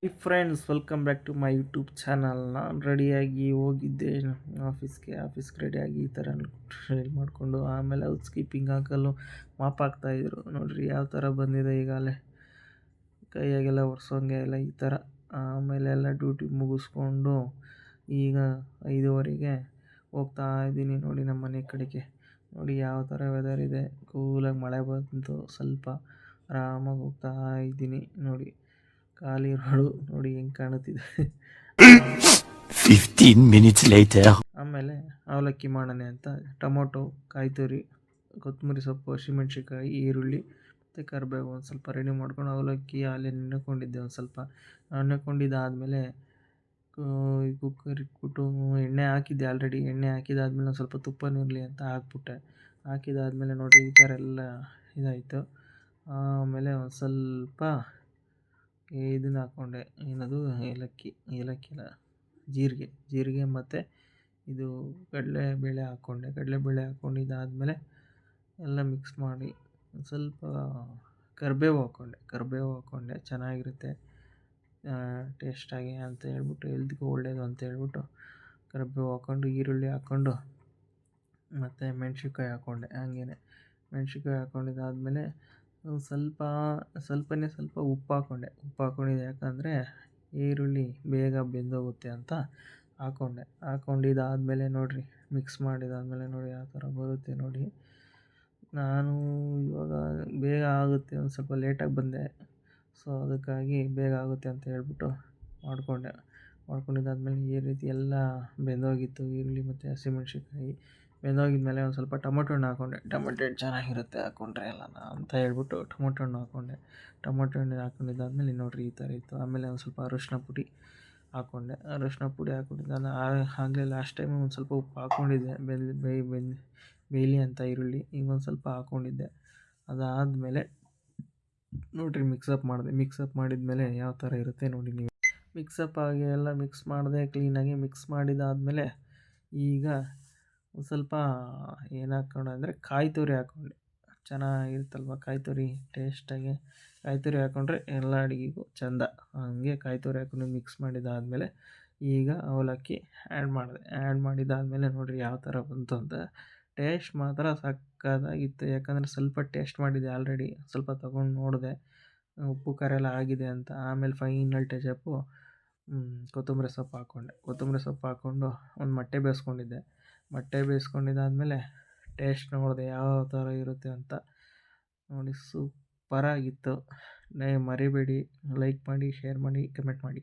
Friends, welcome back to my YouTube channel. ನಾನು ರೆಡಿಯಾಗಿ ಹೋಗಿದ್ದೆ ಆಫೀಸ್ಗೆ ರೆಡಿಯಾಗಿ ಈ ಥರ ರೆಡಿ ಮಾಡಿಕೊಂಡು ಆಮೇಲೆ ಹೌಸ್ ಕೀಪಿಂಗ್ ಹಾಕಲು ಮಾಪಾಕ್ತಾಯಿದ್ರು. ನೋಡಿರಿ ಯಾವ ಥರ ಬಂದಿದೆ ಈಗಾಗಲೇ ಕೈಯಾಗೆಲ್ಲ ಒರೆಸೋಂಗೆ ಎಲ್ಲ ಈ ಥರ. ಆಮೇಲೆ ಎಲ್ಲ ಡ್ಯೂಟಿ ಮುಗಿಸ್ಕೊಂಡು ಈಗ 5:15ಗೆ ಹೋಗ್ತಾ ಇದ್ದೀನಿ ನೋಡಿ ನಮ್ಮ ಮನೆ ಕಡೆಗೆ. ನೋಡಿ ಯಾವ ಥರ ವೆದರ್ ಇದೆ, ಕೂಲಾಗಿ ಮಳೆ ಬಂತು, ಸ್ವಲ್ಪ ಆರಾಮಾಗಿ ಹೋಗ್ತಾ ಇದ್ದೀನಿ. ನೋಡಿ ಖಾಲಿ ರೋಡು, ನೋಡಿ ಹೆಂಗೆ ಕಾಣುತ್ತಿದೆ. 15 minutes later. ಆಮೇಲೆ ಅವಲಕ್ಕಿ ಮಾಡೋಣ ಅಂತ ಟೊಮೊಟೊ, ಕಾಯಿ ತುರಿ, ಕೊತ್ತಂಬರಿ ಸೊಪ್ಪು, ಹಸಿಮೆಣ್ಸಿನ್ಕಾಯಿ, ಈರುಳ್ಳಿ ಮತ್ತು ಕರಿಬೇವು ಒಂದು ಸ್ವಲ್ಪ ರೆಡಿ ಮಾಡ್ಕೊಂಡು ಅವಲಕ್ಕಿ ಅಲ್ಲೇ ನೆನೆಕೊಂಡಿದ್ದೆ. ಒಂದು ಸ್ವಲ್ಪ ನೆನೆಕೊಂಡಿದ್ದಾದಮೇಲೆ ಕುಕ್ಕರ್ ಇಟ್ಬಿಟ್ಟು ಎಣ್ಣೆ ಹಾಕಿದ್ದೆ ಆಲ್ರೆಡಿ. ಎಣ್ಣೆ ಹಾಕಿದಾದ್ಮೇಲೆ ಒಂದು ಸ್ವಲ್ಪ ತುಪ್ಪನೂ ಇರಲಿ ಅಂತ ಹಾಕ್ಬಿಟ್ಟೆ. ಹಾಕಿದಾದ್ಮೇಲೆ ನೋಡಿ ಈ ಥರ ಎಲ್ಲ ಇದಾಯಿತು. ಆಮೇಲೆ ಒಂದು ಸ್ವಲ್ಪ ಇದನ್ನು ಹಾಕ್ಕೊಂಡೆ, ಏನದು ಏಲಕ್ಕಿನ ಜೀರಿಗೆ ಮತ್ತು ಇದು ಕಡಲೆಬೇಳೆ ಹಾಕ್ಕೊಂಡಿದ್ದಾದಮೇಲೆ ಎಲ್ಲ ಮಿಕ್ಸ್ ಮಾಡಿ ಒಂದು ಸ್ವಲ್ಪ ಕರಿಬೇವು ಹಾಕ್ಕೊಂಡೆ ಚೆನ್ನಾಗಿರುತ್ತೆ ಟೇಸ್ಟಾಗಿ ಅಂತ ಹೇಳ್ಬಿಟ್ಟು, ಹೆಲ್ತ್ಗೂ ಒಳ್ಳೆಯದು ಅಂತ ಹೇಳ್ಬಿಟ್ಟು ಕರಿಬೇವು ಹಾಕ್ಕೊಂಡು, ಈರುಳ್ಳಿ ಹಾಕ್ಕೊಂಡು ಮತ್ತು ಮೆಣ್ಸಿನ್ಕಾಯಿ ಹಾಕ್ಕೊಂಡೆ. ಮೆಣ್ಸಿನ್ಕಾಯಿ ಹಾಕ್ಕೊಂಡಿದ್ದಾದಮೇಲೆ ಸ್ವಲ್ಪ ಉಪ್ಪು ಹಾಕ್ಕೊಂಡಿದ್ದೆ. ಯಾಕಂದರೆ ಈರುಳ್ಳಿ ಬೇಗ ಬೆಂದೋಗುತ್ತೆ ಅಂತ ಹಾಕ್ಕೊಂಡಿದ್ದಾದಮೇಲೆ ನೋಡಿರಿ, ಮಿಕ್ಸ್ ಮಾಡಿದಾದಮೇಲೆ ನೋಡಿ ಯಾವ ಥರ ಬರುತ್ತೆ ನೋಡಿ. ನಾನು ಇವಾಗ ಬೇಗ ಆಗುತ್ತೆ, ಒಂದು ಸ್ವಲ್ಪ ಲೇಟಾಗಿ ಬಂದೆ, ಸೊ ಅದಕ್ಕಾಗಿ ಬೇಗ ಆಗುತ್ತೆ ಅಂತ ಹೇಳ್ಬಿಟ್ಟು ಮಾಡ್ಕೊಂಡಿದ್ದಾದಮೇಲೆ ಈ ರೀತಿ ಎಲ್ಲ ಬೆಂದೋಗಿತ್ತು. ಈರುಳ್ಳಿ ಮತ್ತು ಹಸಿಮೆಣ್ಸಿನ್ಕಾಯಿ ಬೆಂದೋಗಿದ್ಮೇಲೆ ಒಂದು ಸ್ವಲ್ಪ ಟೊಮೊಟೊ ಹಣ್ಣು ಹಾಕ್ಕೊಂಡೆ. ಟೊಮೊಟೊ ಹಣ್ಣು ಚೆನ್ನಾಗಿರುತ್ತೆ ಹಾಕ್ಕೊಂಡ್ರೆ ಎಲ್ಲನ ಅಂತ ಹೇಳ್ಬಿಟ್ಟು ಟೊಮೊಟೊ ಹಣ್ಣು ಹಾಕ್ಕೊಂಡೆ. ಟೊಮೊಟೊ ಹಣ್ಣು ಹಾಕ್ಕೊಂಡಿದ್ದಾದಮೇಲೆ ನೋಡಿರಿ ಈ ಥರ ಇತ್ತು. ಆಮೇಲೆ ಒಂದು ಸ್ವಲ್ಪ ಅರಶಿನ ಪುಡಿ ಹಾಕ್ಕೊಂಡಿದ್ದೆ. ಆಗಲೇ ಲಾಸ್ಟ್ ಟೈಮು ಒಂದು ಸ್ವಲ್ಪ ಉಪ್ಪು ಹಾಕ್ಕೊಂಡಿದ್ದೆ, ಬೇಯಲಿ ಅಂತ ಈರುಳ್ಳಿ. ಈಗ ಒಂದು ಸ್ವಲ್ಪ ಹಾಕ್ಕೊಂಡಿದ್ದೆ. ಅದಾದಮೇಲೆ ನೋಡಿರಿ ಮಿಕ್ಸಪ್ ಮಾಡಿದ್ಮೇಲೆ ಯಾವ ಥರ ಇರುತ್ತೆ ನೋಡಿ ನೀವು. ಆಗಿ ಎಲ್ಲ ಮಿಕ್ಸ್ ಮಾಡಿದೆ, ಕ್ಲೀನಾಗಿ ಮಿಕ್ಸ್ ಮಾಡಿದ್ದಾದಮೇಲೆ ಈಗ ಒಂದು ಸ್ವಲ್ಪ ಏನು ಹಾಕ್ಕೊಂಡೆ ಅಂದರೆ ಕಾಯಿ ತುರಿ ಹಾಕ್ಕೊಂಡೆ. ಚೆನ್ನಾಗಿರುತ್ತಲ್ವ ಕಾಯಿ ತುರಿ ಟೇಸ್ಟಾಗಿ. ಕಾಯಿ ತುರಿ ಹಾಕ್ಕೊಂಡ್ರೆ ಎಲ್ಲ ಅಡುಗೆಗೂ ಚೆಂದ. ಹಂಗೆ ಕಾಯಿ ತುರಿ ಹಾಕ್ಕೊಂಡು ಮಿಕ್ಸ್ ಮಾಡಿದ್ದಾದಮೇಲೆ ಈಗ ಅವಲಕ್ಕಿ ಆ್ಯಡ್ ಮಾಡಿದ್ದಾದಮೇಲೆ ನೋಡಿರಿ ಯಾವ ಥರ ಬಂತು ಅಂತ. ಟೇಸ್ಟ್ ಮಾತ್ರ ಸಕ್ಕತ್ತಾಗಿತ್ತು. ಯಾಕಂದರೆ ಸ್ವಲ್ಪ ಟೇಸ್ಟ್ ಮಾಡಿದ್ದೆ ಆಲ್ರೆಡಿ, ಸ್ವಲ್ಪ ತೊಗೊಂಡು ನೋಡಿದೆ ಉಪ್ಪು ಖಾರ ಎಲ್ಲ ಆಗಿದೆ ಅಂತ. ಆಮೇಲೆ ಫೈನಲ್ ಟಚಪ್ಪು ಕೊತ್ತಂಬರಿ ಸೊಪ್ಪು ಹಾಕ್ಕೊಂಡು ಒಂದು ಮೊಟ್ಟೆ ಬೇಯಿಸ್ಕೊಂಡಿದ್ದಾದಮೇಲೆ ಟೇಸ್ಟ್ ನೋಡಿದೆ ಯಾವ ಥರ ಇರುತ್ತೆ ಅಂತ. ನೋಡಿ ಸೂಪರಾಗಿತ್ತು. ಮರಿಬೇಡಿ, ಲೈಕ್ ಮಾಡಿ, ಶೇರ್ ಮಾಡಿ, ಕಮೆಂಟ್ ಮಾಡಿ.